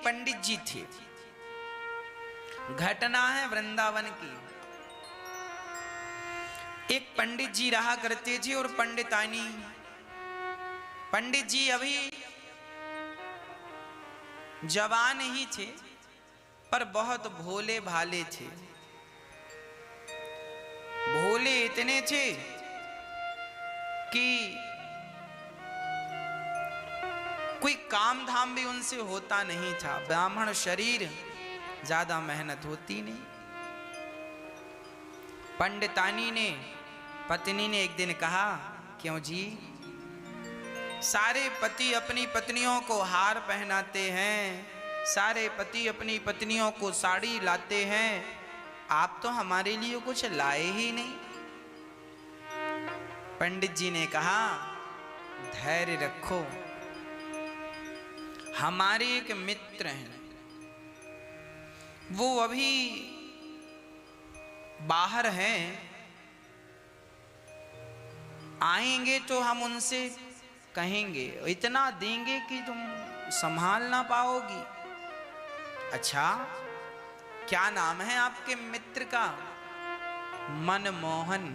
पंडित जी थे, घटना है वृंदावन की। एक पंडित जी रहा करते थे और पंडितानी। पंडित जी अभी जवान ही थे पर बहुत भोले भाले थे। भोले इतने थे कि कोई काम धाम भी उनसे होता नहीं था। ब्राह्मण शरीर, ज्यादा मेहनत होती नहीं। पंडितानी ने, पत्नी ने एक दिन कहा, क्यों जी, सारे पति अपनी पत्नियों को हार पहनाते हैं, सारे पति अपनी पत्नियों को साड़ी लाते हैं, आप तो हमारे लिए कुछ लाए ही नहीं। पंडित जी ने कहा, धैर्य रखो, हमारे एक मित्र हैं, वो अभी बाहर हैं, आएंगे तो हम उनसे कहेंगे, इतना देंगे कि तुम संभाल ना पाओगी। अच्छा, क्या नाम है आपके मित्र का? मनमोहन।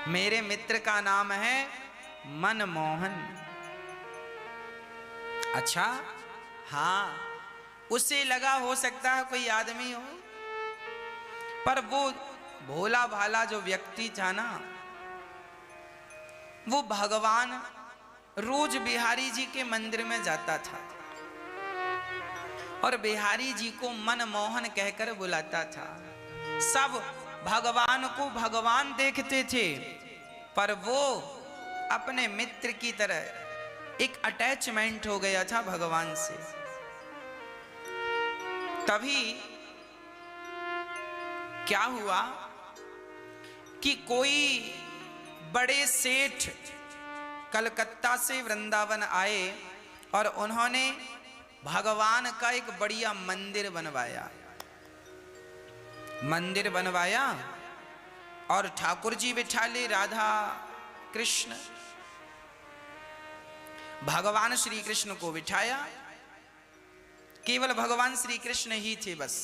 मेरे मित्र का नाम है मनमोहन। अच्छा, हाँ, उसे लगा हो सकता है कोई आदमी हो, पर वो भोला भाला जो व्यक्ति था ना, वो भगवान रोज बिहारी जी के मंदिर में जाता था और बिहारी जी को मनमोहन कहकर बुलाता था। सब भगवान को भगवान देखते थे, पर वो अपने मित्र की तरह एक अटैचमेंट हो गया था भगवान से। तभी क्या हुआ कि कोई बड़े सेठ कलकत्ता से वृंदावन आए और उन्होंने भगवान का एक बढ़िया मंदिर बनवाया। मंदिर बनवाया और ठाकुर जी बिठा ले, राधा कृष्ण, भगवान श्री कृष्ण को बिठाया। केवल भगवान श्री कृष्ण ही थे, बस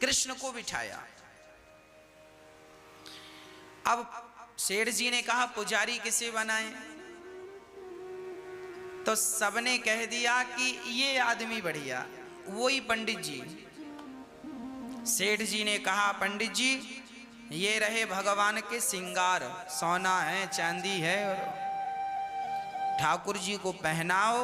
कृष्ण को बिठाया। अब सेठ जी ने कहा, पुजारी किसे बनाए? तो सबने कह दिया कि ये आदमी बढ़िया, वही पंडित जी। सेठ जी ने कहा, पंडित जी ये रहे भगवान के श्रृंगार, सोना है, चांदी है, और ठाकुर जी को पहनाओ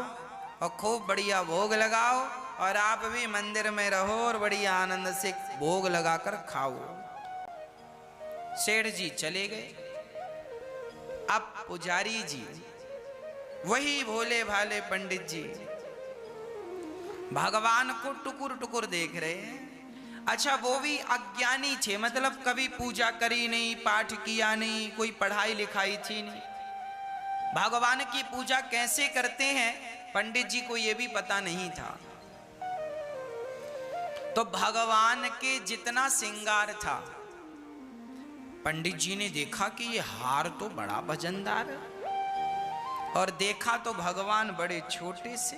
और खूब बढ़िया भोग लगाओ, और आप भी मंदिर में रहो और बढ़िया आनंद से भोग लगाकर खाओ। सेठ जी चले गए। अब पुजारी जी, वही भोले भाले पंडित जी, भगवान को टुकुर टुकुर देख रहे हैं। अच्छा, वो भी अज्ञानी थे, मतलब कभी पूजा करी नहीं, पाठ किया नहीं, कोई पढ़ाई लिखाई थी नहीं। भगवान की पूजा कैसे करते हैं पंडित जी को ये भी पता नहीं था। तो भगवान के जितना श्रृंगार था, पंडित जी ने देखा कि ये हार तो बड़ा वजनदार है, और देखा तो भगवान बड़े छोटे से।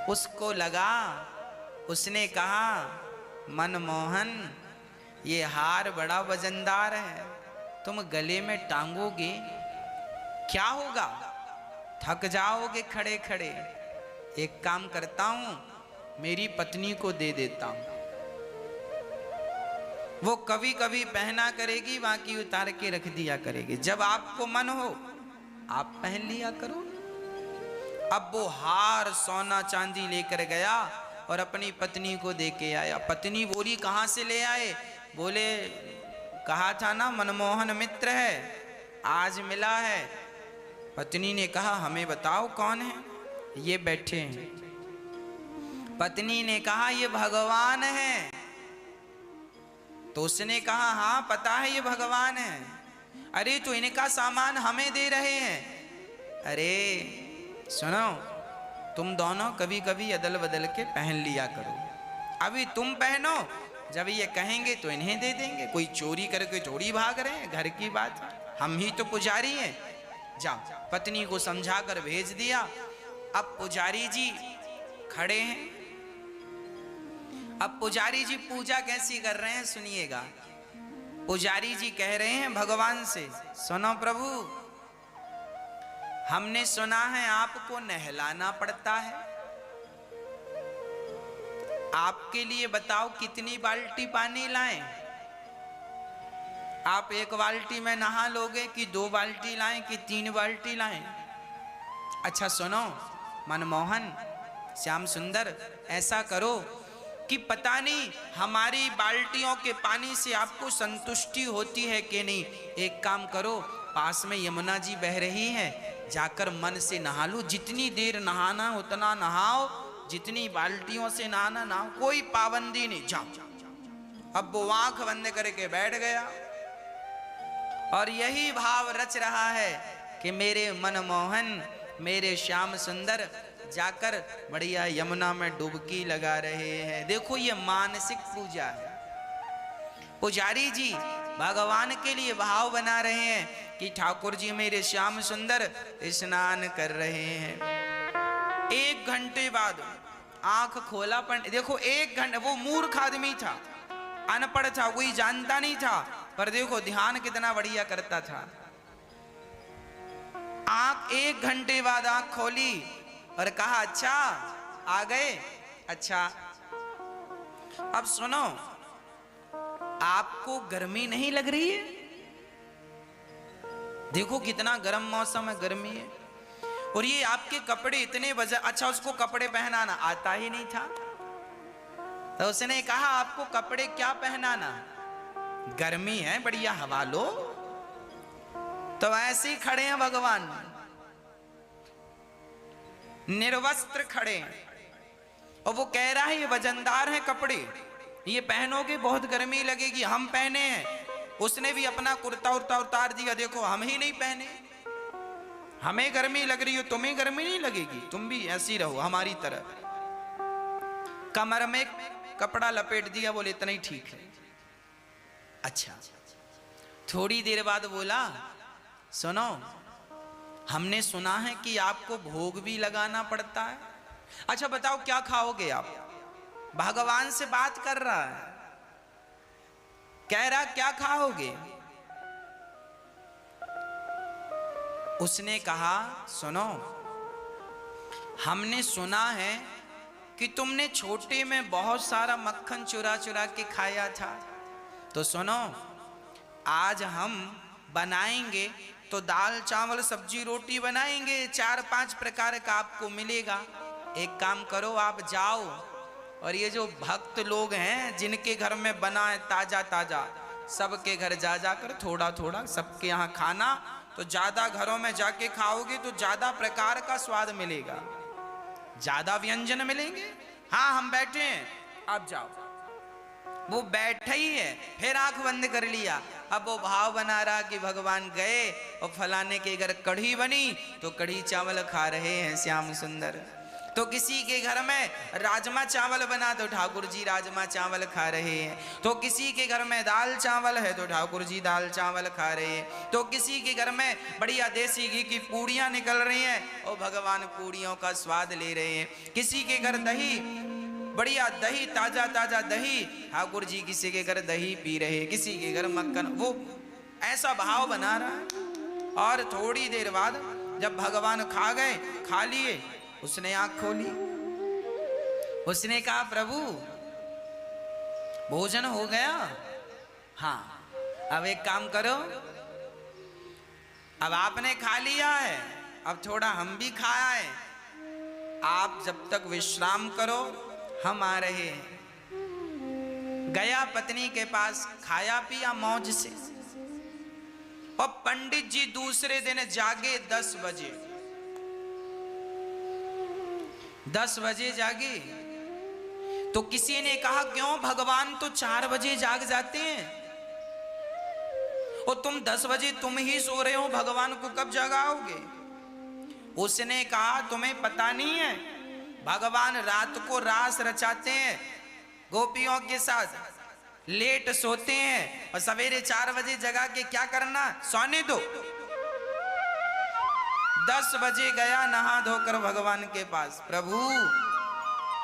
उसको लगा, उसने कहा, मनमोहन ये हार बड़ा वजनदार है, तुम गले में टांगोगे क्या होगा? थक जाओगे खड़े खड़े। एक काम करता हूं, मेरी पत्नी को दे देता हूं, वो कभी कभी पहना करेगी, बाकी उतार के रख दिया करेगी, जब आपको मन हो आप पहन लिया करो। अब वो हार सोना चांदी लेकर गया और अपनी पत्नी को दे के आया। पत्नी बोली, कहाँ से ले आए? बोले, कहा था ना मनमोहन मित्र है, आज मिला है। पत्नी ने कहा, हमें बताओ कौन है? ये बैठे हैं। पत्नी ने कहा, ये भगवान है। तो उसने कहा, हाँ पता है ये भगवान है। अरे तो इनका सामान हमें दे रहे हैं। अरे सुनो, तुम दोनों कभी कभी अदल बदल के पहन लिया करो, अभी तुम पहनो, जब ये कहेंगे तो इन्हें दे देंगे। कोई चोरी करके थोड़ी भाग रहे हैं, घर की बात, हम ही तो पुजारी हैं। जाओ। पत्नी को समझाकर भेज दिया। अब पुजारी जी खड़े हैं। अब पुजारी जी पूजा कैसी कर रहे हैं सुनिएगा। पुजारी जी कह रहे हैं भगवान से, सुनो प्रभु, हमने सुना है आपको नहलाना पड़ता है, आपके लिए बताओ कितनी बाल्टी पानी लाएं? आप 1 बाल्टी में नहा लोगे कि 2 बाल्टी लाएं कि 3 बाल्टी लाएं? अच्छा सुनो मनमोहन, श्याम सुंदर, ऐसा करो कि पता नहीं हमारी बाल्टियों के पानी से आपको संतुष्टि होती है कि नहीं। एक काम करो, पास में यमुना जी बह रही है, जाकर मन से नहा लो, जितनी देर नहाना उतना नहाओ, जितनी बाल्टियों से नहाना नहाओ, कोई पाबंदी नहीं, जाओ। अब वो आंख बंद करके बैठ गया और यही भाव रच रहा है कि मेरे मनमोहन, मेरे श्याम सुंदर जाकर बढ़िया यमुना में डुबकी लगा रहे हैं। देखो ये मानसिक पूजा है। पुजारी जी भगवान के लिए भाव बना रहे हैं कि ठाकुर जी मेरे श्याम सुंदर स्नान कर रहे हैं। 1 घंटे बाद आंख खोला, पर देखो 1 घंटे, वो मूर्ख आदमी था, अनपढ़ था, कोई जानता नहीं था, पर देखो ध्यान कितना बढ़िया करता था। आंख 1 घंटे बाद आंख खोली और कहा अच्छा आ गए, अच्छा अब सुनो, आपको गर्मी नहीं लग रही है? देखो कितना गर्म मौसम है, गर्मी है, और ये आपके कपड़े इतने वजन, अच्छा उसको कपड़े पहनाना आता ही नहीं था, तो उसने कहा आपको कपड़े क्या पहनाना, गर्मी है, बढ़िया हवा लो। तो ऐसे ही खड़े हैं भगवान, निर्वस्त्र खड़े हैं, और वो कह रहा है ये वजनदार है कपड़े, ये पहनोगे बहुत गर्मी लगेगी, हम पहने हैं। उसने भी अपना कुर्ता उर्ता उतार दिया, देखो हम ही नहीं पहने, हमें गर्मी लग रही हो, तुम्हें गर्मी नहीं लगेगी, तुम भी ऐसी रहो हमारी तरह। कमर में कपड़ा लपेट दिया, बोले इतना ही ठीक है। अच्छा थोड़ी देर बाद बोला, सुनो हमने सुना है कि आपको भोग भी लगाना पड़ता है, अच्छा बताओ क्या खाओगे आप? भगवान से बात कर रहा है, कह रहा क्या खाओगे? उसने कहा सुनो, हमने सुना है कि तुमने छोटे में बहुत सारा मक्खन चुरा चुरा के खाया था, तो सुनो आज हम बनाएंगे तो दाल चावल सब्जी रोटी बनाएंगे, 4-5 प्रकार का आपको मिलेगा। एक काम करो आप जाओ, और ये जो भक्त लोग हैं जिनके घर में बना है ताजा ताजा, सबके घर जा जाकर थोड़ा थोड़ा सबके यहाँ खाना, तो ज्यादा घरों में जाके खाओगे तो ज्यादा प्रकार का स्वाद मिलेगा, ज्यादा व्यंजन मिलेंगे। हाँ हम बैठे हैं, आप जाओ। वो बैठा ही है, फिर आंख बंद कर लिया। अब वो भाव बना रहा कि भगवान गए और फलाने के घर कढ़ी बनी तो कढ़ी चावल खा रहे हैं श्याम सुंदर, तो किसी के घर में राजमा चावल बना तो ठाकुर जी राजमा चावल खा रहे हैं, तो किसी के घर में दाल चावल है तो ठाकुर जी दाल चावल खा रहे हैं, तो किसी के घर में बढ़िया देसी घी की पूड़ियाँ निकल रही हैं और भगवान पूड़ियों का स्वाद ले रहे हैं, किसी के घर दही, बढ़िया दही, ताजा ताजा दही, ठाकुर जी किसी के घर दही पी रहे हैं, किसी के घर मक्खन, वो ऐसा भाव बना रहा है। और थोड़ी देर बाद जब भगवान खा गए, खा लिए, उसने आंख खोली, उसने कहा प्रभु भोजन हो गया? हाँ, अब एक काम करो, अब आपने खा लिया है, अब थोड़ा हम भी खाए, आप जब तक विश्राम करो हम आ रहे हैं। गया पत्नी के पास, खाया पिया मौज से, और पंडित जी दूसरे दिन जागे 10 बजे, 10 बजे जागे। तो किसी ने कहा क्यों, भगवान तो 4 बजे जाग जाते हैं, और तुम 10 बजे तुम ही सो रहे हो, भगवान को कब जगाओगे? उसने कहा तुम्हें पता नहीं है, भगवान रात को रास रचाते हैं गोपियों के साथ, लेट सोते हैं और सवेरे 4 बजे जगा के क्या करना, सोने दो। 10 बजे गया नहा धोकर भगवान के पास, प्रभु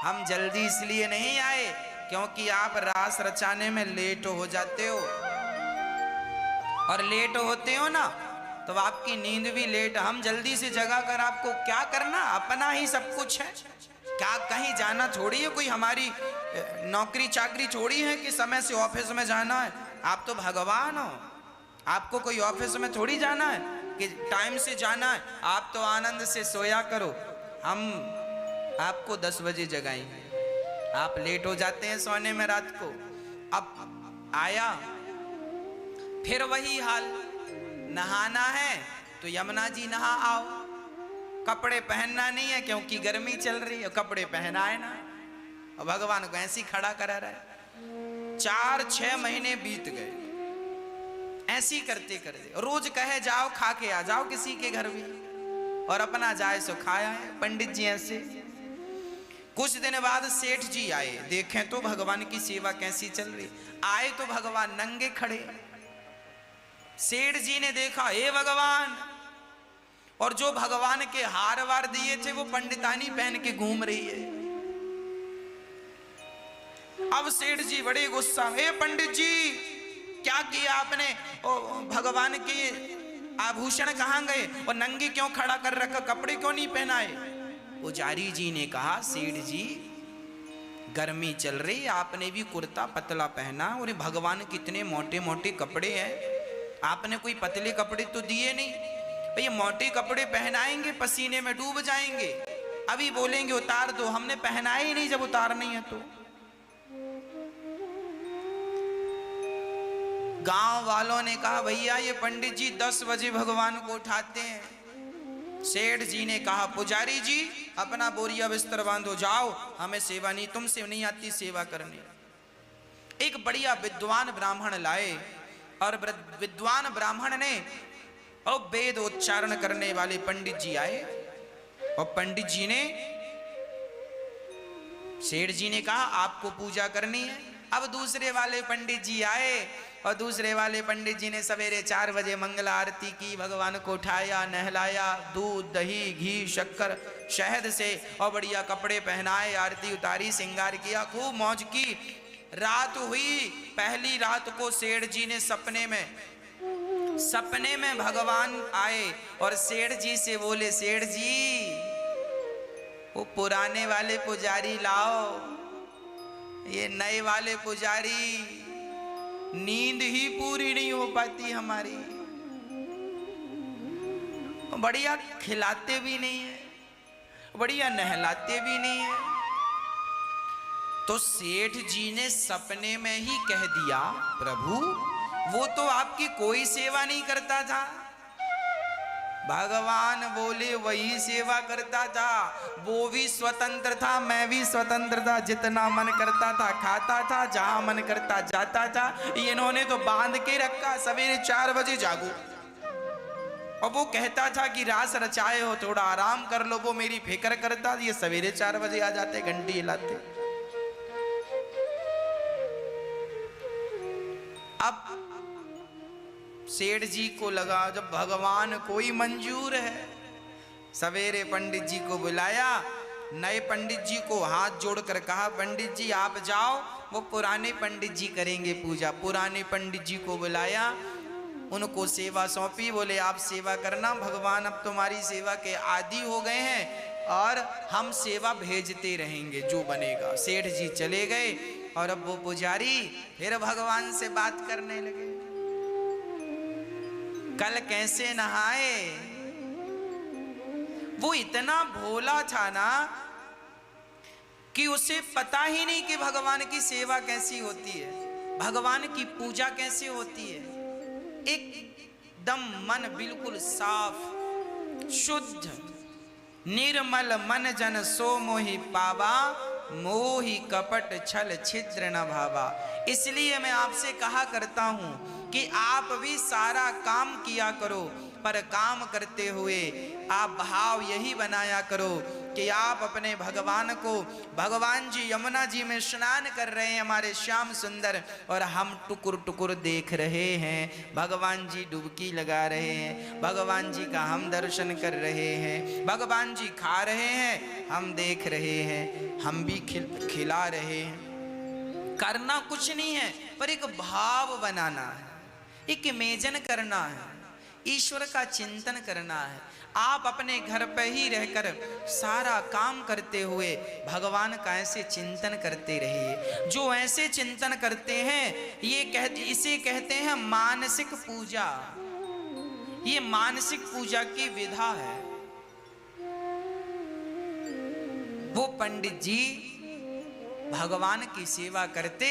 हम जल्दी इसलिए नहीं आए क्योंकि आप रास रचाने में लेट हो जाते हो, और लेट होते हो ना तो आपकी नींद भी लेट। हम जल्दी से जगा कर आपको क्या करना, अपना ही सब कुछ है। क्या कहीं जाना थोड़ी है, कोई हमारी नौकरी चाकरी थोड़ी है कि समय से ऑफिस में जाना है। आप तो भगवान हो, आपको कोई ऑफिस में थोड़ी जाना है कि टाइम से जाना है। आप तो आनंद से सोया करो, हम आपको 10 बजे जगाएंगे। आप लेट हो जाते हैं सोने में रात को। अब आया फिर वही हाल, नहाना है तो यमुना जी नहा आओ, कपड़े पहनना नहीं है क्योंकि गर्मी चल रही है, कपड़े पहनाए ना। और भगवान को ऐसी खड़ा करा रहा है। 4-6 महीने बीत गए ऐसी करते करते। रोज कहे जाओ खा के आ जाओ किसी के घर भी, और अपना जाए सो खाया है। पंडित जी ऐसे। कुछ दिन बाद सेठ जी आए, देखें तो भगवान की सेवा कैसी चल रही। आए तो भगवान नंगे खड़े। सेठ जी ने देखा, हे भगवान, और जो भगवान के हार वार दिए थे वो पंडितानी पहन के घूम रही है। अब सेठ जी बड़े गुस्सा, हे पंडित जी क्या किया आपने, भगवान के आभूषण कहां गए और नंगे क्यों खड़ा कर रखा, कपड़े क्यों नहीं पहनाए। पुजारी जी ने कहा, सेठ जी गर्मी चल रही, आपने भी कुर्ता पतला पहना और भगवान कितने मोटे मोटे कपड़े हैं, आपने कोई पतले कपड़े तो दिए नहीं। ये मोटे कपड़े पहनाएंगे पसीने में डूब जाएंगे, अभी बोलेंगे उतार दो, हमने पहनाए ही नहीं जब उतार नहीं है तो। गांव वालों ने कहा, भैया ये पंडित जी 10 बजे भगवान को उठाते हैं। सेठ जी ने कहा, पुजारी जी अपना बोरिया बिस्तर बांधो, जाओ, हमें सेवा नहीं, तुमसे नहीं आती सेवा करनी। एक बढ़िया विद्वान ब्राह्मण लाए, और विद्वान ब्राह्मण ने और वेद उच्चारण करने वाले पंडित जी आए, और पंडित जी ने, सेठ जी ने कहा आपको पूजा करनी है। अब दूसरे वाले पंडित जी आए, और दूसरे वाले पंडित जी ने सवेरे 4 बजे मंगला आरती की, भगवान को उठाया, नहलाया, दूध दही घी शक्कर शहद से, और बढ़िया कपड़े पहनाए, आरती उतारी, श्रृंगार किया, खूब मौज की। रात हुई, पहली रात को सेठ जी ने सपने में भगवान आए और सेठ जी से बोले, सेठ जी वो पुराने वाले पुजारी लाओ, ये नए वाले पुजारी नींद ही पूरी नहीं हो पाती हमारी, बढ़िया खिलाते भी नहीं है, बढ़िया नहलाते भी नहीं है। तो सेठ जी ने सपने में ही कह दिया, प्रभु वो तो आपकी कोई सेवा नहीं करता था। भगवान बोले, वही सेवा करता था, वो भी स्वतंत्र था, मैं भी स्वतंत्र था, जितना मन करता था खाता था, जहां मन करता जाता था। इन्होंने तो बांध के रखा, सवेरे 4 बजे जागो, और वो कहता था कि रास रचाए हो थोड़ा आराम कर लो, वो मेरी फिक्र करता, ये सवेरे 4 बजे आ जाते, घंटी हिलाते। अब सेठ जी को लगा जब भगवान को ही मंजूर है, सवेरे पंडित जी को बुलाया, नए पंडित जी को हाथ जोड़कर कहा, पंडित जी आप जाओ, वो पुराने पंडित जी करेंगे पूजा। पुराने पंडित जी को बुलाया, उनको सेवा सौंपी, बोले आप सेवा करना, भगवान अब तुम्हारी सेवा के आदी हो गए हैं और हम सेवा भेजते रहेंगे जो बनेगा। सेठ जी चले गए, और अब वो पुजारी फिर भगवान से बात करने लगे, कल कैसे नहाए। वो इतना भोला था ना कि उसे पता ही नहीं कि भगवान की सेवा कैसी होती है, भगवान की पूजा कैसे होती है। एकदम मन बिल्कुल साफ शुद्ध निर्मल मन जन सो मोहि पावा, मोहि कपट छल छिद्र न भावा। इसलिए मैं आपसे कहा करता हूं कि आप भी सारा काम किया करो, पर काम करते हुए आप भाव यही बनाया करो कि आप अपने भगवान को, भगवान जी यमुना जी में स्नान कर रहे हैं हमारे श्याम सुंदर, और हम टुकुर टुकुर देख रहे हैं। भगवान जी डुबकी लगा रहे हैं, भगवान जी का हम दर्शन कर रहे हैं, भगवान जी खा रहे हैं, हम देख रहे हैं, हम भी खिला रहे हैं। करना कुछ नहीं है, पर एक भाव बनाना है, एक इमेजन करना है, ईश्वर का चिंतन करना है। आप अपने घर पे ही रहकर सारा काम करते हुए भगवान का ऐसे चिंतन करते रहिए। जो ऐसे चिंतन करते हैं इसे कहते हैं मानसिक पूजा। ये मानसिक पूजा की विधा है। वो पंडित जी भगवान की सेवा करते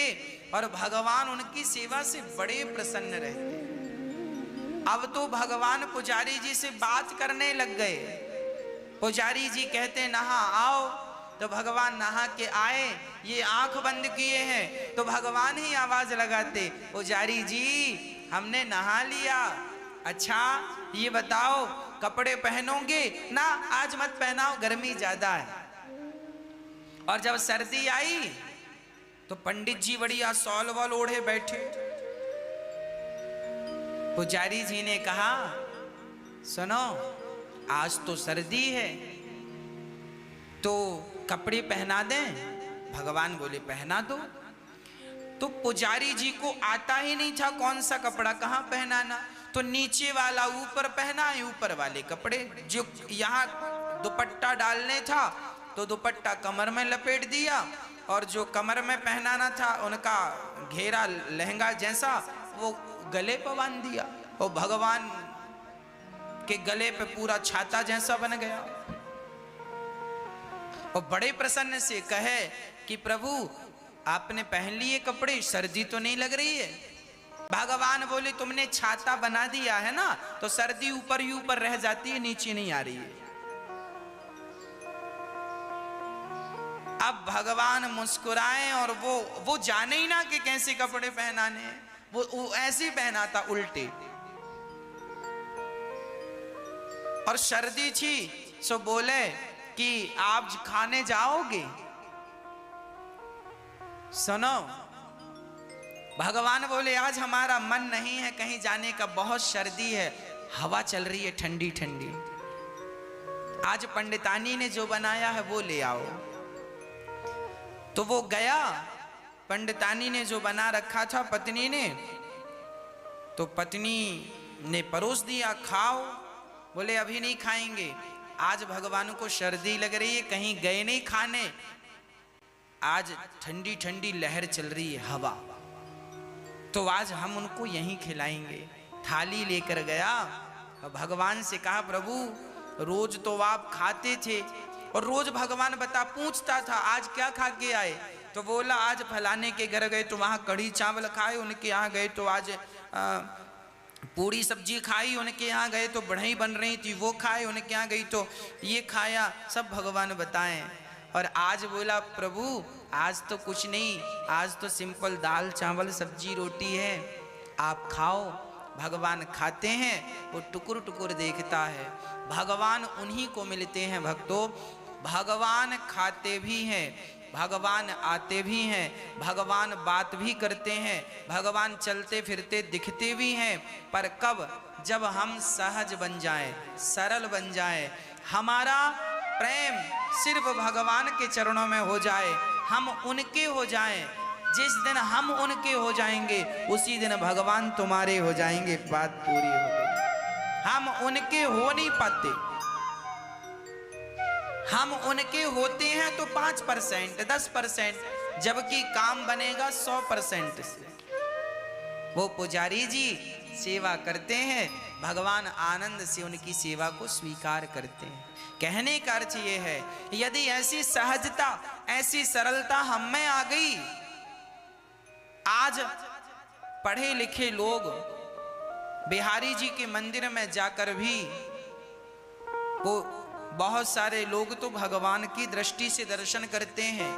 और भगवान उनकी सेवा से बड़े प्रसन्न रहते। अब तो भगवान पुजारी जी से बात करने लग गए। पुजारी जी कहते नहा आओ, तो भगवान नहा के आए, ये आंख बंद किए हैं, तो भगवान ही आवाज लगाते, पुजारी जी हमने नहा लिया, अच्छा ये बताओ कपड़े पहनोगे ना? आज मत पहनाओ, गर्मी ज्यादा है। और जब सर्दी आई तो पंडित जी बढ़िया सॉल वॉल ओढ़े बैठे। पुजारी जी ने कहा सुनो, आज तो सर्दी है तो कपड़े पहना दें। भगवान बोले पहना दो। तो पुजारी जी को आता ही नहीं था कौन सा कपड़ा कहाँ पहनाना, तो नीचे वाला ऊपर पहना, ऊपर वाले कपड़े जो यहाँ दुपट्टा डालने था तो दुपट्टा कमर में लपेट दिया, और जो कमर में पहनाना था उनका घेरा लहंगा जैसा वो गले पर बांध दिया, और भगवान के गले पे पूरा छाता जैसा बन गया। और बड़े प्रसन्न से कहे कि प्रभु आपने पहन लिए कपड़े, सर्दी तो नहीं लग रही है? भगवान बोले तुमने छाता बना दिया है ना, तो सर्दी ऊपर ही ऊपर रह जाती है, नीचे नहीं आ रही है। अब भगवान मुस्कुराए और वो जाने ही ना कि कैसे कपड़े पहनाने हैं, वो ऐसे पहनाता उल्टे। और सर्दी थी सो बोले कि आप खाने जाओगे? सुनो, भगवान बोले आज हमारा मन नहीं है कहीं जाने का, बहुत सर्दी है, हवा चल रही है ठंडी ठंडी, आज पंडितानी ने जो बनाया है वो ले आओ। तो वो गया, पंडितानी ने जो बना रखा था पत्नी ने, तो पत्नी ने परोस दिया, खाओ। बोले अभी नहीं खाएंगे, आज भगवान को सर्दी लग रही है, कहीं गए नहीं खाने, आज ठंडी ठंडी लहर चल रही है हवा, तो आज हम उनको यहीं खिलाएंगे। थाली लेकर गया और भगवान से कहा प्रभु रोज तो आप खाते थे, और रोज भगवान पूछता था आज क्या खा के आए, तो बोला आज फलाने के घर गए तो वहाँ कढ़ी चावल खाए, उनके यहाँ गए तो आज पूरी सब्जी खाई, उनके यहाँ गए तो बढ़ई बन रही थी वो खाए, उनके यहाँ गई तो ये खाया, सब भगवान बताएं। और आज बोला प्रभु आज तो कुछ नहीं, आज तो सिंपल दाल चावल सब्जी रोटी है, आप खाओ। भगवान खाते हैं, वो टुकुर टुकुर देखता है। भगवान उन्हीं को मिलते हैं भक्तों, भगवान खाते भी हैं, भगवान आते भी हैं, भगवान बात भी करते हैं, भगवान चलते फिरते दिखते भी हैं, पर कब? जब हम सहज बन जाएं, सरल बन जाएं, हमारा प्रेम सिर्फ भगवान के चरणों में हो जाए, हम उनके हो जाएं। जिस दिन हम उनके हो जाएंगे उसी दिन भगवान तुम्हारे हो जाएंगे, बात पूरी हो गई। हम उनके हो नहीं पाते, हम उनके होते हैं तो 5% 10%, जबकि काम बनेगा 100% से। वो पुजारी जी सेवा करते हैं, भगवान आनंद से उनकी सेवा को स्वीकार करते हैं। कहने का अर्थ ये है, यदि ऐसी सहजता ऐसी सरलता हम में आ गई, आज पढ़े लिखे लोग बिहारी जी के मंदिर में जाकर भी, वो बहुत सारे लोग तो भगवान की दृष्टि से दर्शन करते हैं,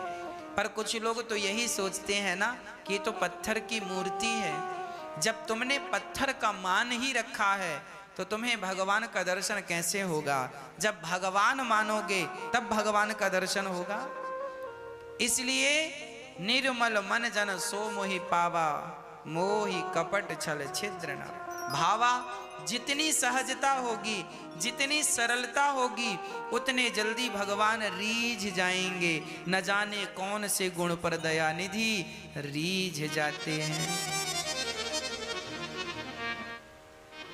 पर कुछ लोग तो यही सोचते हैं ना कि ये तो पत्थर की मूर्ति है। जब तुमने पत्थर का मान ही रखा है तो तुम्हें भगवान का दर्शन कैसे होगा? जब भगवान मानोगे तब भगवान का दर्शन होगा। इसलिए निर्मल मन जन सो मोहि पावा, मोहि कपट छल छिद्र न भावा। जितनी सहजता होगी, जितनी सरलता होगी, उतने जल्दी भगवान रीझ जाएंगे। न जाने कौन से गुण पर दया निधि रीझ जाते हैं।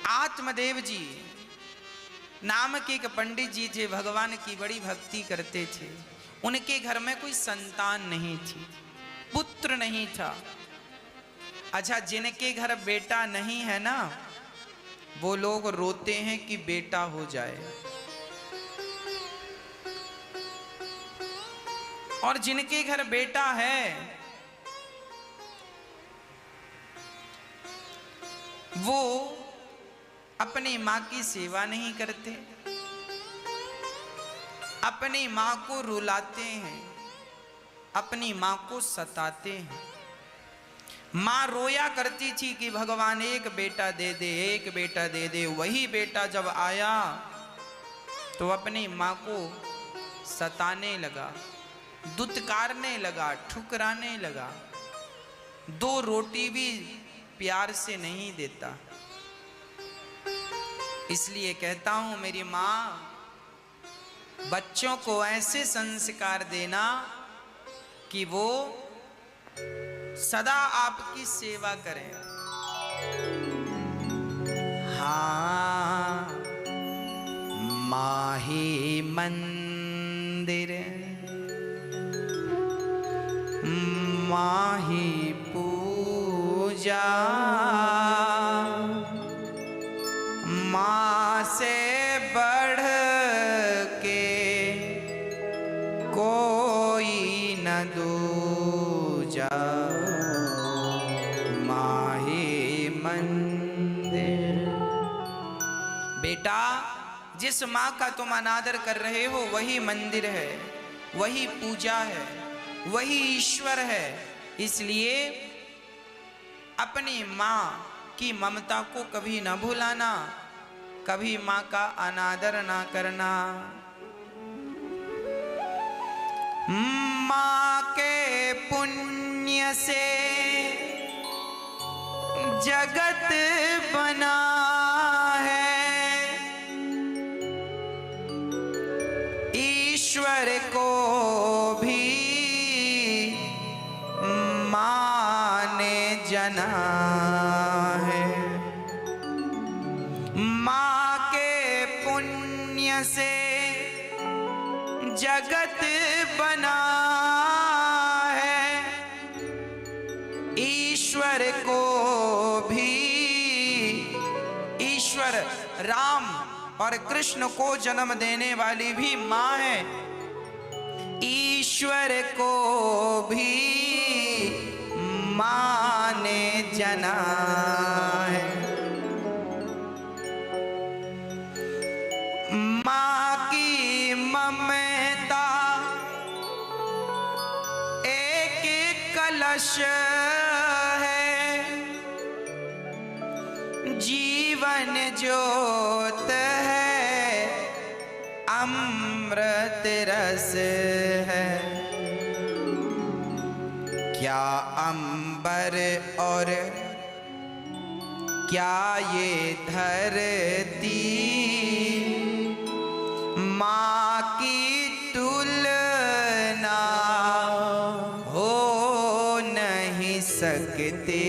आत्मदेव जी नाम के एक पंडित जी थे, भगवान की बड़ी भक्ति करते थे। उनके घर में कोई संतान नहीं थी, पुत्र नहीं था। अच्छा, जिनके घर बेटा नहीं है ना, वो लोग रोते हैं कि बेटा हो जाए, और जिनके घर बेटा है वो अपनी मां की सेवा नहीं करते, अपनी मां को रुलाते हैं, अपनी मां को सताते हैं। मां रोया करती थी कि भगवान एक बेटा दे दे, एक बेटा दे दे। वही बेटा जब आया तो अपनी मां को सताने लगा, दुत्कारने लगा, ठुकराने लगा। 2 रोटी भी प्यार से नहीं देता। इसलिए कहता हूं मेरी मां, बच्चों को ऐसे संस्कार देना कि वो सदा आपकी सेवा करें। हाँ, माही मंदिर माही पूजा, माँ से बढ़ के कोई न दूजा। माही मंदिर। बेटा, जिस माँ का तुम अनादर कर रहे हो वही मंदिर है, वही पूजा है, वही ईश्वर है। इसलिए अपनी माँ की ममता को कभी न भुलाना, कभी माँ का अनादर ना करना। माँ के पुण्य से जगत बना है, ईश्वर को भी माँ ने जना है। माँ के पुण्य से जगत बना है, ईश्वर को भी, ईश्वर राम और कृष्ण को जन्म देने वाली भी माँ है। ईश्वर को भी माँ ने जना है। माँ की ममता एक कलश है, जीवन ज्योत है, अमृत रस है। क्या अंबर और क्या ये धरती माँ की तुलना हो नहीं सकते।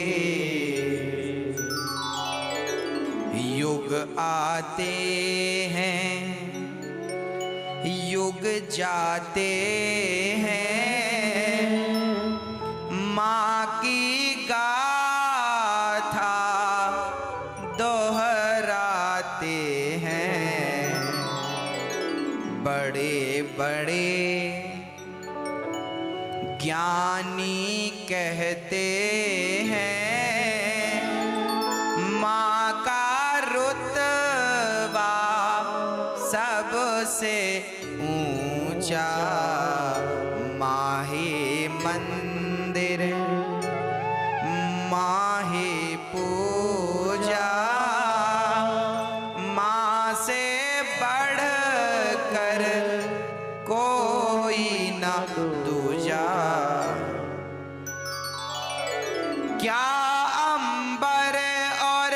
युग आते हैं, युग जाते हैं, माँ की गाथा दोहराते हैं। बड़े बड़े ज्ञानी कहते हैं, माँ का रुतबा सबसे ऊंचा। माही मंदिर माही पूजा, ना दूजा। क्या अंबर और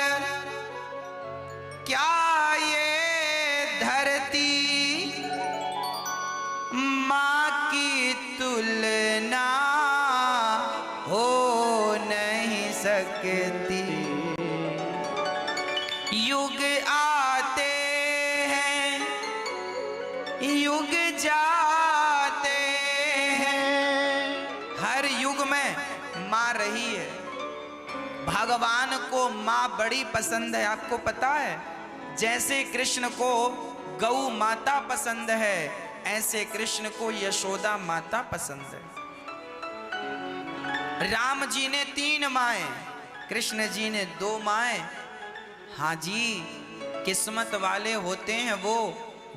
क्या ये धरती माँ की तुलना हो नहीं सकती। युग आते हैं युग जाते हैं, हर युग में माँ रही है। भगवान को माँ बड़ी पसंद है, आपको पता है? जैसे कृष्ण को गौ माता पसंद है, ऐसे कृष्ण को यशोदा माता पसंद है। राम जी ने 3 माएं, कृष्ण जी ने 2 माएं। हाँ जी, किस्मत वाले होते हैं वो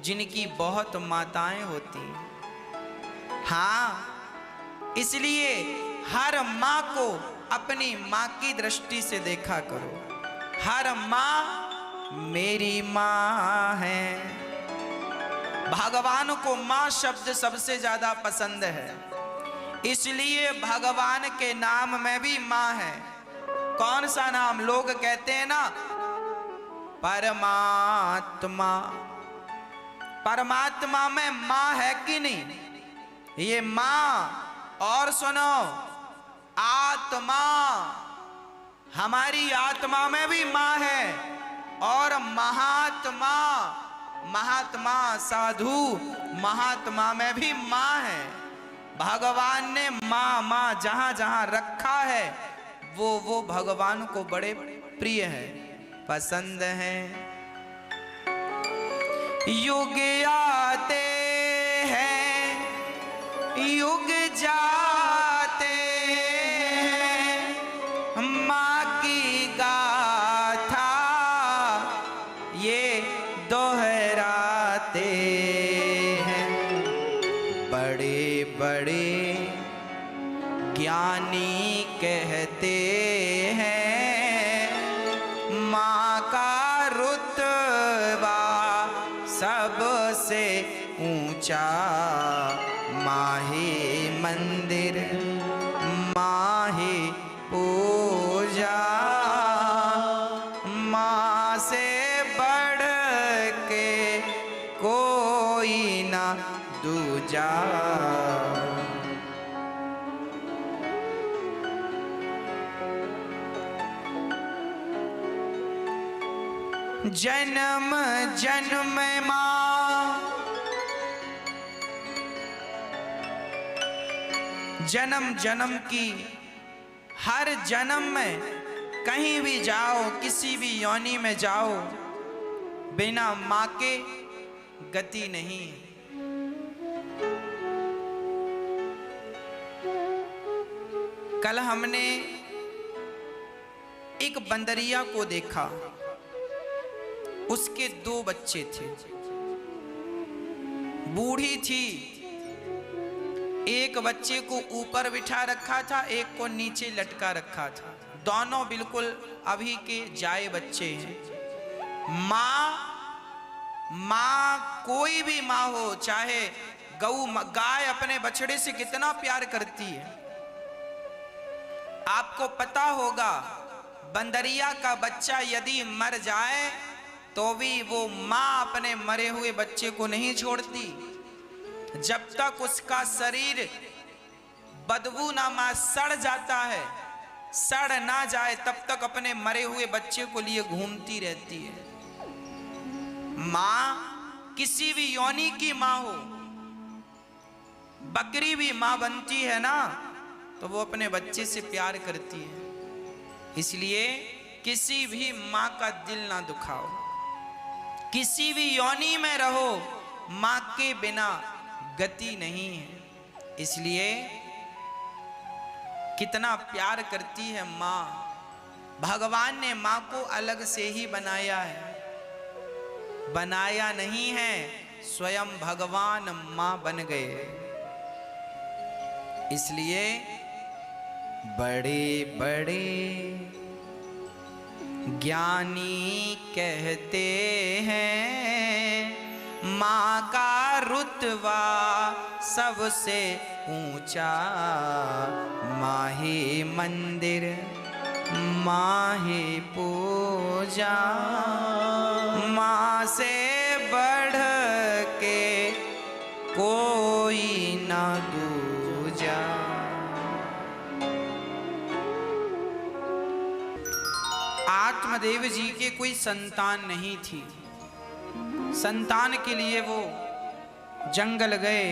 जिनकी बहुत माताएं होती हैं। हाँ, इसलिए हर माँ को अपनी माँ की दृष्टि से देखा करो। हर माँ मेरी माँ है। भगवान को माँ शब्द सबसे ज्यादा पसंद है, इसलिए भगवान के नाम में भी माँ है। कौन सा नाम? लोग कहते हैं ना परमात्मा। परमात्मा में माँ है कि नहीं? ये माँ। और सुनो, आत्मा, हमारी आत्मा में भी माँ है। और महात्मा, महात्मा साधु, महात्मा में भी माँ है। भगवान ने माँ माँ जहां जहां रखा है वो भगवान को बड़े प्रिय है, पसंद है। युग आते हैं युग जाते हैं, माँ की गाथा ये दोहराते हैं। बड़े बड़े ज्ञानी कहते हैं माँ का रुतबा सबसे ऊंचा। माही मंदिर माही पूजा, माँ से बढ़ के कोई ना दूजा। जन्म जन्म माँ, जन्म जन्म की, हर जन्म में कहीं भी जाओ, किसी भी योनि में जाओ, बिना माँ के गति नहीं। कल हमने एक बंदरिया को देखा, उसके 2 बच्चे थे। बूढ़ी थी, एक बच्चे को ऊपर बिठा रखा था, एक को नीचे लटका रखा था। दोनों बिल्कुल अभी के जाए बच्चे हैं। माँ कोई भी माँ हो, चाहे गाय अपने बछड़े से कितना प्यार करती है। आपको पता होगा, बंदरिया का बच्चा यदि मर जाए तो भी वो माँ अपने मरे हुए बच्चे को नहीं छोड़ती। जब तक उसका शरीर बदबू नामा सड़ जाता है, सड़ ना जाए, तब तक अपने मरे हुए बच्चे को लिए घूमती रहती है। माँ किसी भी योनि की माँ हो, बकरी भी माँ बनती है ना, तो वो अपने बच्चे से प्यार करती है। इसलिए किसी भी माँ का दिल ना दुखाओ। किसी भी योनि में रहो, माँ के बिना गति नहीं है। इसलिए कितना प्यार करती है माँ। भगवान ने माँ को अलग से ही बनाया है, बनाया नहीं है, स्वयं भगवान माँ बन गए। इसलिए बड़े बड़े ज्ञानी कहते हैं माँ का रुतबा सबसे ऊंचा, माँ ही मंदिर माँ ही पूजा, माँ से बढ़ के कोई न दूजा। आत्मदेव जी के कोई संतान नहीं थी। संतान के लिए वो जंगल गए,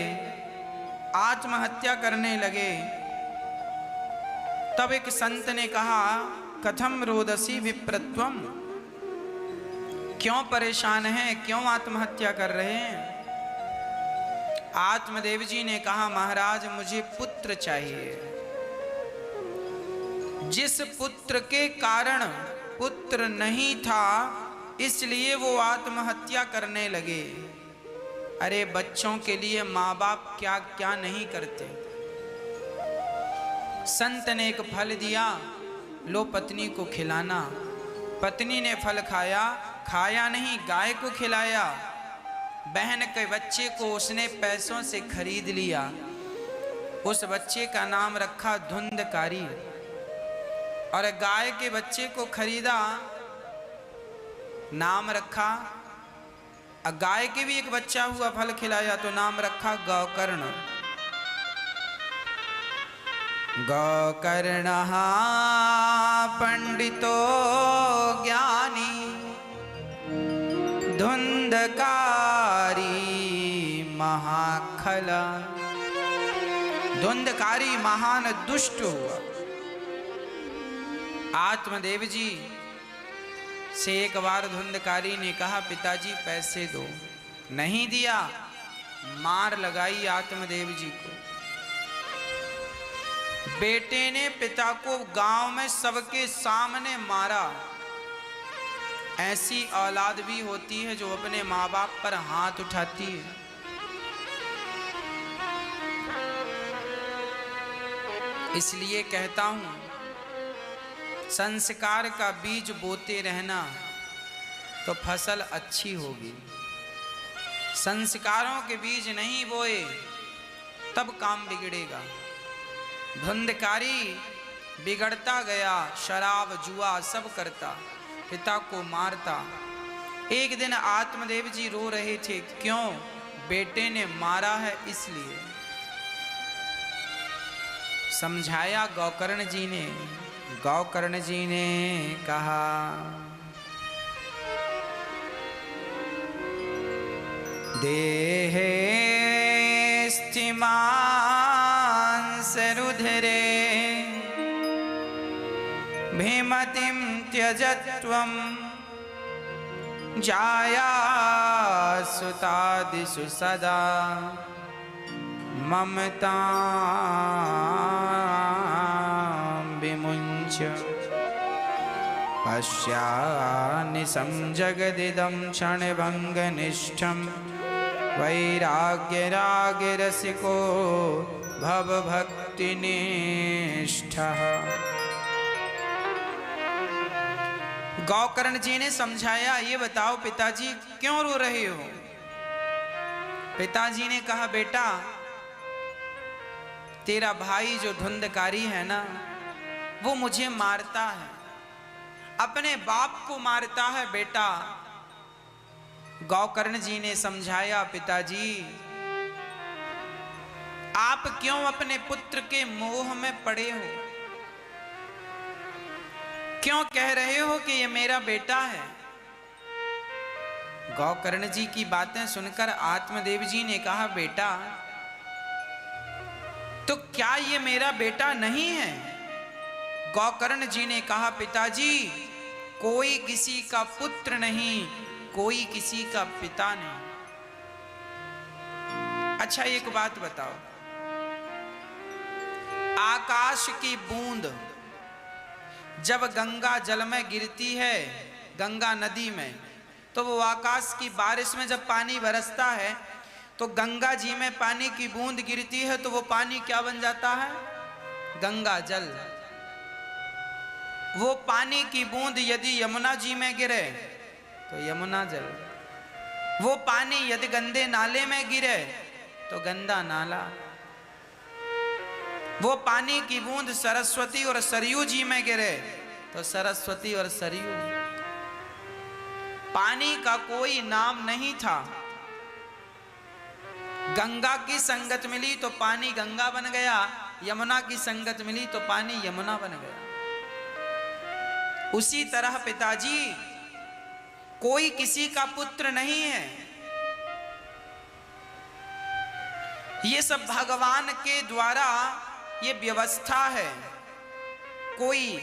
आत्महत्या करने लगे। तब एक संत ने कहा, कथम रोदसी विप्रत्वम, क्यों परेशान हैं, क्यों आत्महत्या कर रहे हैं? आत्मदेव जी ने कहा, महाराज मुझे पुत्र चाहिए। जिस पुत्र के कारण पुत्र नहीं था, इसलिए वो आत्महत्या करने लगे। अरे बच्चों के लिए माँ बाप क्या क्या नहीं करते। संत ने एक फल दिया, लो पत्नी को खिलाना। पत्नी ने फल खाया, खाया नहीं, गाय को खिलाया। बहन के बच्चे को उसने पैसों से खरीद लिया। उस बच्चे का नाम रखा धुंधकारी। और गाय के बच्चे को खरीदा, नाम रखा। गाय के भी एक बच्चा हुआ, फल खिलाया तो नाम रखा गौकर्ण। गौकर्णः पंडितो ज्ञानी, धुंधकारी महाखला। धुंधकारी महान दुष्ट हुआ। आत्मदेव जी से एक बार धुंधकारी ने कहा, पिताजी पैसे दो। नहीं दिया, मार लगाई आत्मदेव जी को। बेटे ने पिता को गांव में सबके सामने मारा। ऐसी औलाद भी होती है जो अपने माँ बाप पर हाथ उठाती है। इसलिए कहता हूं, संस्कार का बीज बोते रहना तो फसल अच्छी होगी। संस्कारों के बीज नहीं बोए तब काम बिगड़ेगा। धुंधकारी बिगड़ता गया, शराब जुआ सब करता, पिता को मारता। एक दिन आत्मदेव जी रो रहे थे, क्यों? बेटे ने मारा है इसलिए। समझाया गौकर्ण जी ने। गौकर्ण जी ने कहा, देहे स्थिमांस रुधिरे भीमतिं त्यजत्वं जायासुतादिषु सदा ममतां विमुञ्च पश्यानिशं जगदिदं क्षणभङ्गनिष्ठं वैराग्यरागरसिको भवभक्तिनिष्ठः। गौकर्ण जी ने समझाया, ये बताओ पिताजी क्यों रो रहे हो? पिताजी ने कहा, बेटा तेरा भाई जो धुंधकारी है ना, वो मुझे मारता है, अपने बाप को मारता है बेटा। गौकर्ण जी ने समझाया, पिताजी आप क्यों अपने पुत्र के मोह में पड़े हो? क्यों कह रहे हो कि ये मेरा बेटा है? गौकर्ण जी की बातें सुनकर आत्मदेव जी ने कहा, बेटा तो क्या ये मेरा बेटा नहीं है? गौकर्ण जी ने कहा, पिताजी कोई किसी का पुत्र नहीं, कोई किसी का पिता नहीं। अच्छा एक बात बताओ, आकाश की बूंद जब गंगा जल में गिरती है, गंगा नदी में, तो वो आकाश की बारिश में जब पानी बरसता है तो गंगा जी में पानी की बूंद गिरती है तो वो पानी क्या बन जाता है? गंगा जल। वो पानी की बूंद यदि यमुना जी में गिरे तो यमुना जल। वो पानी यदि गंदे नाले में गिरे तो गंदा नाला, वो पानी की बूंद सरस्वती और सरयू जी में गिरे तो सरस्वती और सरयू। पानी का कोई नाम नहीं था। गंगा की संगत मिली तो पानी गंगा बन गया, यमुना की संगत मिली तो पानी यमुना बन गया। उसी तरह पिताजी कोई किसी का पुत्र नहीं है, ये सब भगवान के द्वारा ये व्यवस्था है। कोई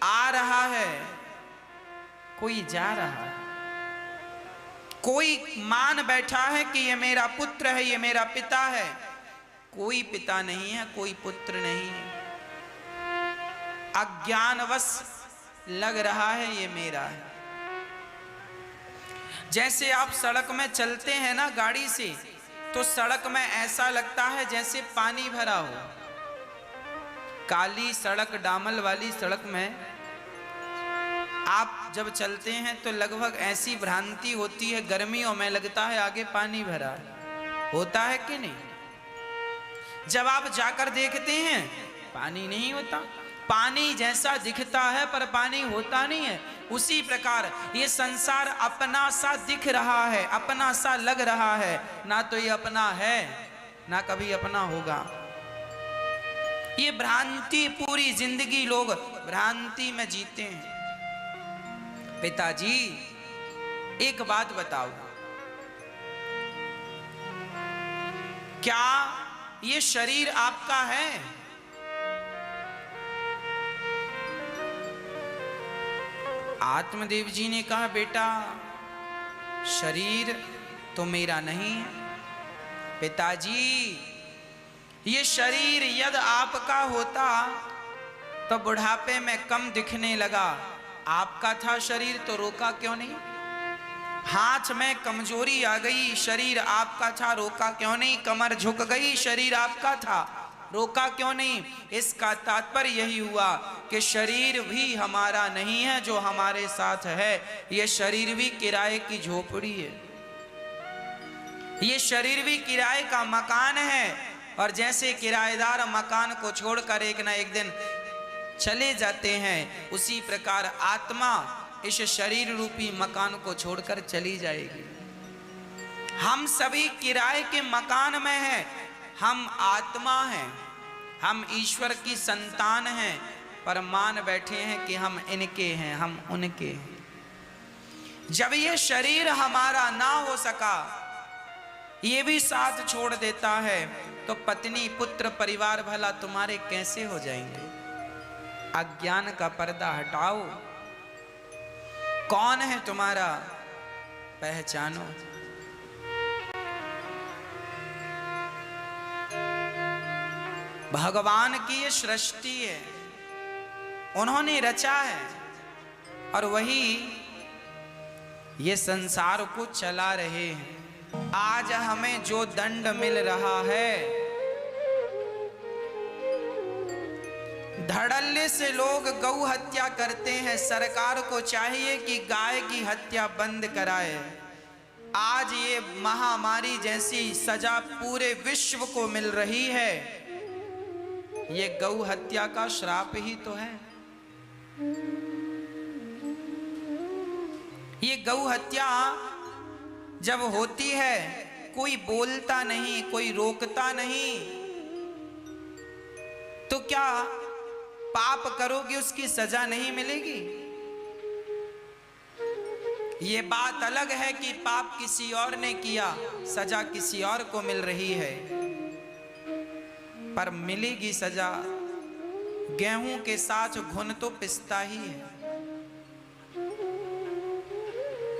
आ रहा है, कोई जा रहा है, कोई मान बैठा है कि ये मेरा पुत्र है, ये मेरा पिता है। कोई पिता नहीं है, कोई पुत्र नहीं है। अज्ञानवश लग रहा है ये मेरा है। जैसे आप सड़क में चलते हैं ना गाड़ी से, तो सड़क में ऐसा लगता है जैसे पानी भरा हो। काली सड़क, डामल वाली सड़क में आप जब चलते हैं तो लगभग ऐसी भ्रांति होती है, गर्मियों में लगता है आगे पानी भरा है। होता है कि नहीं? जब आप जाकर देखते हैं पानी नहीं होता, पानी जैसा दिखता है पर पानी होता नहीं है। उसी प्रकार ये संसार अपना सा दिख रहा है, अपना सा लग रहा है, ना तो ये अपना है ना कभी अपना होगा। ये भ्रांति, पूरी जिंदगी लोग भ्रांति में जीते हैं। पिताजी एक बात बताओ, क्या ये शरीर आपका है? आत्मदेव जी ने कहा, बेटा शरीर तो मेरा नहीं है। पिताजी ये शरीर यदि आपका होता तो बुढ़ापे में कम दिखने लगा। आपका था शरीर तो रोका क्यों नहीं? हाथ में कमजोरी आ गई, शरीर आपका था, रोका क्यों नहीं? कमर झुक गई, शरीर आपका था, रोका क्यों नहीं? इसका तात्पर्य यही हुआ कि शरीर भी हमारा नहीं है जो हमारे साथ है। ये शरीर भी किराए की झोपड़ी है, ये शरीर भी किराए का मकान है। और जैसे किराएदार मकान को छोड़कर एक ना एक दिन चले जाते हैं, उसी प्रकार आत्मा इस शरीर रूपी मकान को छोड़कर चली जाएगी। हम सभी किराए के मकान में हैं। हम आत्मा हैं, हम ईश्वर की संतान हैं, पर मान बैठे हैं कि हम इनके हैं, हम उनके हैं। जब ये शरीर हमारा ना हो सका, ये भी साथ छोड़ देता है, तो पत्नी, पुत्र, परिवार भला तुम्हारे कैसे हो जाएंगे? अज्ञान का पर्दा हटाओ। कौन है तुम्हारा, पहचानो। भगवान की ये सृष्टि है, उन्होंने रचा है, और वही ये संसार को चला रहे हैं। आज हमें जो दंड मिल रहा है, धड़ल्ले से लोग गौ हत्या करते हैं। सरकार को चाहिए कि गाय की हत्या बंद कराए। आज ये महामारी जैसी सजा पूरे विश्व को मिल रही है, ये गौ हत्या का श्राप ही तो है। ये गौ हत्या जब होती है, कोई बोलता नहीं, कोई रोकता नहीं, तो क्या पाप करोगे उसकी सजा नहीं मिलेगी? ये बात अलग है कि पाप किसी और ने किया, सजा किसी और को मिल रही है, पर मिलेगी सजा। गेहूं के साथ घुन तो पिसता ही है।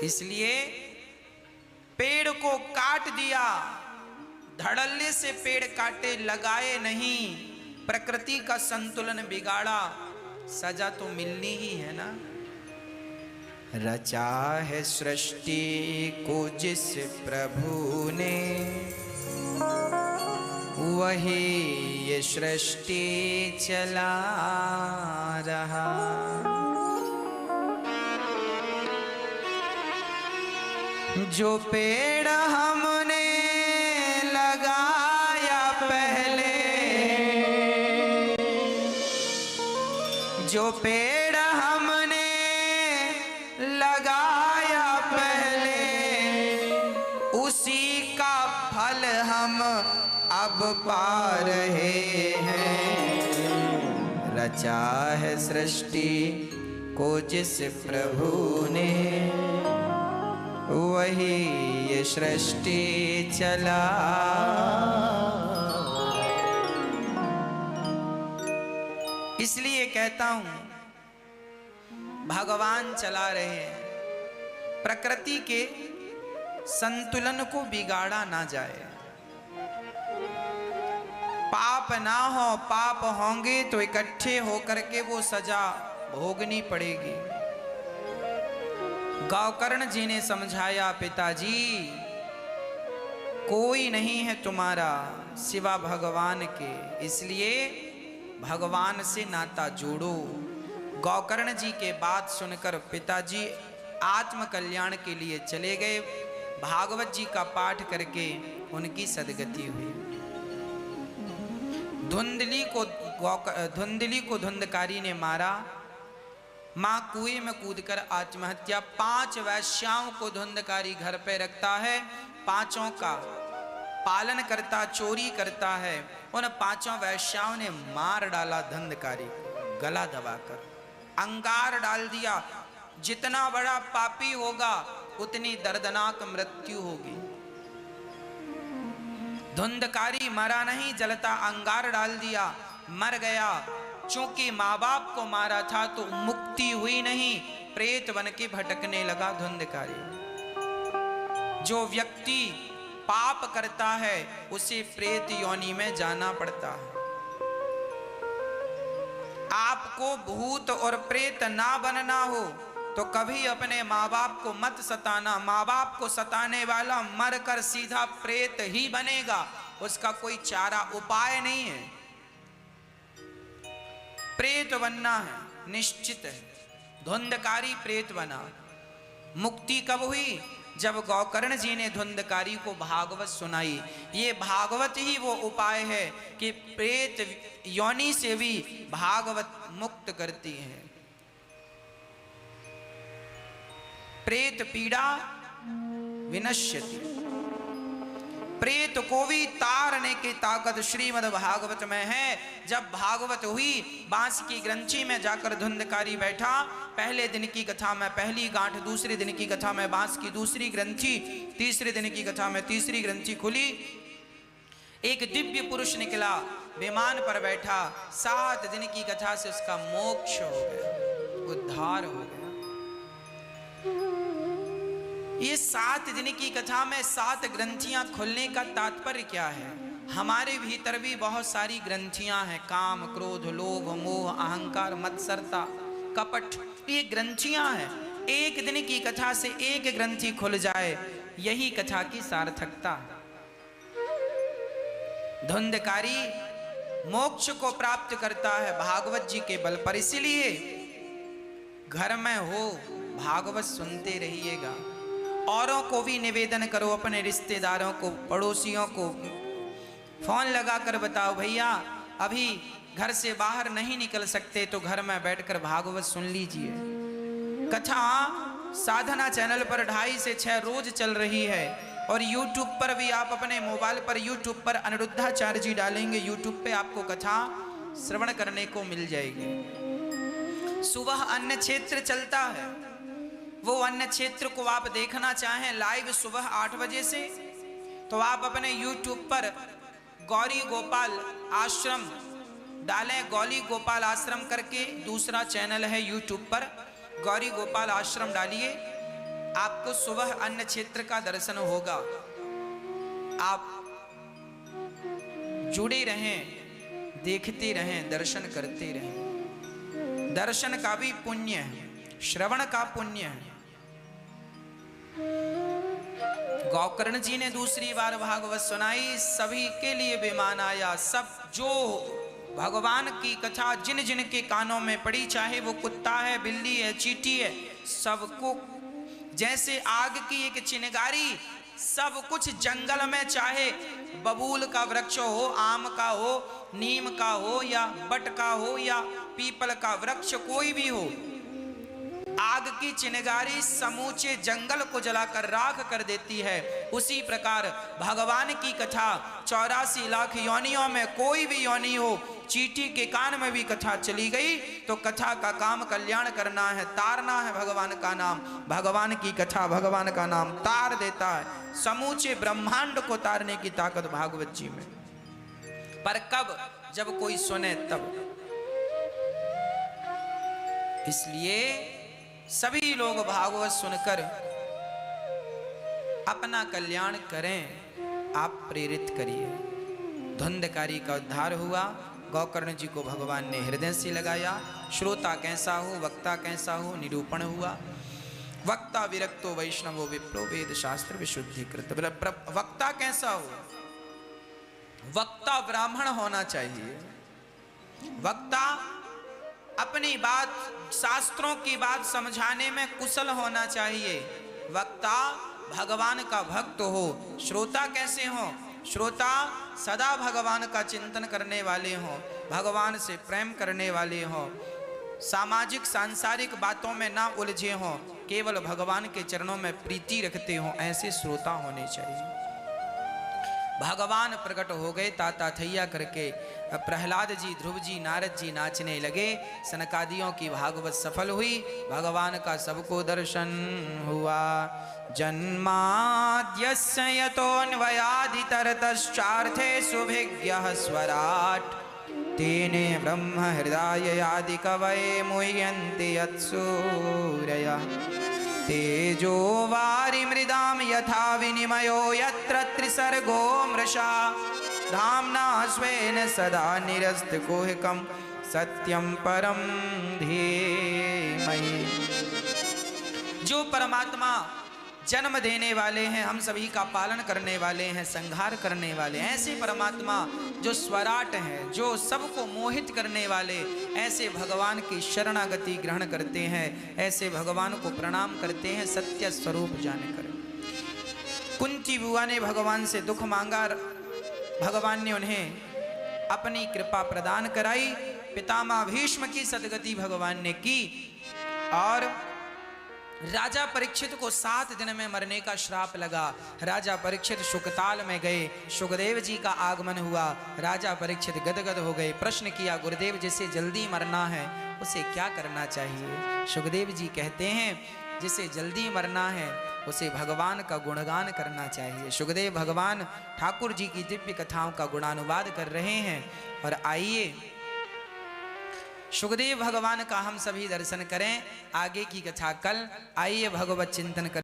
इसलिए पेड़ को काट दिया, धड़ल्ले से पेड़ काटे, लगाए नहीं, प्रकृति का संतुलन बिगाड़ा, सजा तो मिलनी ही है ना। रचा है सृष्टि को जिस प्रभु ने, वही ये सृष्टि चला रहा। जो पेड़ हमने लगाया पहले, जो पेड़ हमने लगाया पहले, उसी का फल हम अब पा रहे हैं। रचा है सृष्टि को जिस प्रभु ने, वही ये सृष्टि चला। इसलिए कहता हूं भगवान चला रहे हैं, प्रकृति के संतुलन को बिगाड़ा ना जाए। पाप ना हो, पाप होंगे तो इकट्ठे होकर के वो सजा भोगनी पड़ेगी। गौकर्ण जी ने समझाया, पिताजी कोई नहीं है तुम्हारा सिवा भगवान के, इसलिए भगवान से नाता जोड़ो। गौकर्ण जी के बात सुनकर पिताजी आत्म कल्याण के लिए चले गए। भागवत जी का पाठ करके उनकी सदगति हुई। धुंधली को धुंधकारी ने मारा, मां कुएं में कूदकर आत्महत्या। 5 वैश्याओं को धुंधकारी घर पे रखता है, 5 का पालन करता, चोरी करता है। उन 5 वैश्याओं ने मार डाला धुंधकारी को, गला दबाकर अंगार डाल दिया। जितना बड़ा पापी होगा उतनी दर्दनाक मृत्यु होगी। धुंधकारी मरा नहीं, जलता अंगार डाल दिया, मर गया। चूंकि माँ बाप को मारा था तो मुक्ति हुई नहीं, प्रेत बन के भटकने लगा धुंधकारी। जो व्यक्ति पाप करता है उसे प्रेत योनि में जाना पड़ता है। आपको भूत और प्रेत ना बनना हो तो कभी अपने माँ बाप को मत सताना। माँ बाप को सताने वाला मरकर सीधा प्रेत ही बनेगा, उसका कोई चारा उपाय नहीं है। प्रेत बनना है निश्चित है। धुंधकारी प्रेत बना। मुक्ति कब हुई? जब गौकर्ण जी ने धुंधकारी को भागवत सुनाई। ये भागवत ही वो उपाय है कि प्रेत योनि से भी भागवत मुक्त करती है। प्रेत पीड़ा विनश्यति। प्रेत को भी तारने की ताकत श्रीमद् भागवत में है। जब भागवत हुई, बांस की ग्रंथि में जाकर धुंधकारी बैठा। पहले दिन की कथा में पहली गांठ, दूसरे दिन की कथा में बांस की दूसरी ग्रंथि, तीसरे दिन की कथा में तीसरी ग्रंथि खुली। एक दिव्य पुरुष निकला, विमान पर बैठा। 7 दिन की कथा से उसका मोक्ष हो गया, उद्धार हो गया। ये 7 दिन की कथा में 7 ग्रंथियां खुलने का तात्पर्य क्या है? हमारे भीतर भी बहुत सारी ग्रंथियां हैं। काम, क्रोध, लोभ, मोह, अहंकार, मत्सरता, कपट, ये ग्रंथियां हैं। एक दिन की कथा से एक ग्रंथि खुल जाए, यही कथा की सार्थकता है। धुंधकारी मोक्ष को प्राप्त करता है भागवत जी के बल पर। इसीलिए घर में हो भागवत सुनते रहिएगा। औरों को भी निवेदन करो, अपने रिश्तेदारों को, पड़ोसियों को फोन लगाकर बताओ, भैया अभी घर से बाहर नहीं निकल सकते तो घर में बैठकर भागवत सुन लीजिए। कथा साधना चैनल पर 2.5 से 6 रोज चल रही है। और YouTube पर भी आप अपने मोबाइल पर YouTube पर अनिरुद्धाचार्य जी डालेंगे, YouTube पे आपको कथा श्रवण करने को मिल जाएगी। सुबह अन्य क्षेत्र चलता है, वो अन्य क्षेत्र को आप देखना चाहें लाइव सुबह 8 बजे से, तो आप अपने YouTube पर गौरी गोपाल आश्रम डालें। गौरी गोपाल आश्रम करके दूसरा चैनल है YouTube पर, गौरी गोपाल आश्रम डालिए, आपको सुबह अन्य क्षेत्र का दर्शन होगा। आप जुड़े रहें, देखते रहें, दर्शन करते रहें। दर्शन का भी पुण्य है, श्रवण का पुण्य है। गौकर्ण जी ने दूसरी बार भागवत सुनाई, सभी के लिए विमान आया। सब जो भगवान की कथा जिन जिन के कानों में पड़ी, चाहे वो कुत्ता है, बिल्ली है, चींटी है, सबको जैसे आग की एक चिनगारी सब कुछ जंगल में, चाहे बबूल का वृक्ष हो, आम का हो, नीम का हो, या बट का हो, या पीपल का वृक्ष कोई भी हो, आग की चिनगारी समूचे जंगल को जलाकर राख कर देती है। उसी प्रकार भगवान की कथा 84 लाख योनियों में कोई भी योनि हो, चींटी के कान में भी कथा चली गई तो कथा का काम कल्याण करना है, तारना है भगवान का नाम। भगवान की कथा भगवान का नाम तार देता है, समूचे ब्रह्मांड को तारने की ताकत भागवत जी में। पर कब? जब कोई सुने तब। इसलिए सभी लोग भागवत सुनकर अपना कल्याण करें, आप प्रेरित करिए। धुंधकारी का उद्धार हुआ, गोकर्ण जी को भगवान ने हृदय से लगाया। श्रोता कैसा हो, वक्ता कैसा हो, निरूपण हुआ। वक्ता विरक्तो वैष्णवो विप्रो वेद शास्त्र विशुद्धिकृत। वक्ता कैसा हो? वक्ता ब्राह्मण होना चाहिए। वक्ता अपनी बात, शास्त्रों की बात समझाने में कुशल होना चाहिए। वक्ता भगवान का भक्त हो। श्रोता कैसे हो? श्रोता सदा भगवान का चिंतन करने वाले हों, भगवान से प्रेम करने वाले हों, सामाजिक सांसारिक बातों में ना उलझे हों, केवल भगवान के चरणों में प्रीति रखते हों, ऐसे श्रोता होने चाहिए। भगवान प्रकट हो गए ताता थैया करके। प्रहलाद जी, ध्रुव जी, नारद जी नाचने लगे। सनकादियों की भागवत सफल हुई, भगवान का सबको दर्शन हुआ। जन्माद्यस्य यतोऽन्वयादितरतश्चार्थे सुभिज्ञः स्वराट् तेने ब्रह्म हृदय आदि कवये मुह्यन्ति यत्सूरयः तेजो वारि मृदाम यथा विनिमयो यत्र त्रिसर्गो मृषा धाम्ना स्वेन सदा निरस्तकुहकं सत्यं परं धीमहि। जो परमात्मा जन्म देने वाले हैं, हम सभी का पालन करने वाले हैं, संहार करने वाले, ऐसे परमात्मा जो स्वराट हैं, जो सबको मोहित करने वाले, ऐसे भगवान की शरणागति ग्रहण करते हैं, ऐसे भगवान को प्रणाम करते हैं सत्य स्वरूप जानकर। कुंती बुआ ने भगवान से दुख मांगा, भगवान ने उन्हें अपनी कृपा प्रदान कराई। पितामह भीष्म की सदगति भगवान ने की और राजा परीक्षित को 7 दिन में मरने का श्राप लगा। राजा परीक्षित शुकताल में गए, सुखदेव जी का आगमन हुआ। राजा परीक्षित गदगद हो गए, प्रश्न किया, गुरुदेव जिसे जल्दी मरना है उसे क्या करना चाहिए? सुखदेव जी कहते हैं, जिसे जल्दी मरना है उसे भगवान का गुणगान करना चाहिए। सुखदेव भगवान ठाकुर जी की दिव्य कथाओं का गुणानुवाद कर रहे हैं और आइए सुखदेव भगवान का हम सभी दर्शन करें। आगे की कथा कल। आइए भगवत चिंतन करें।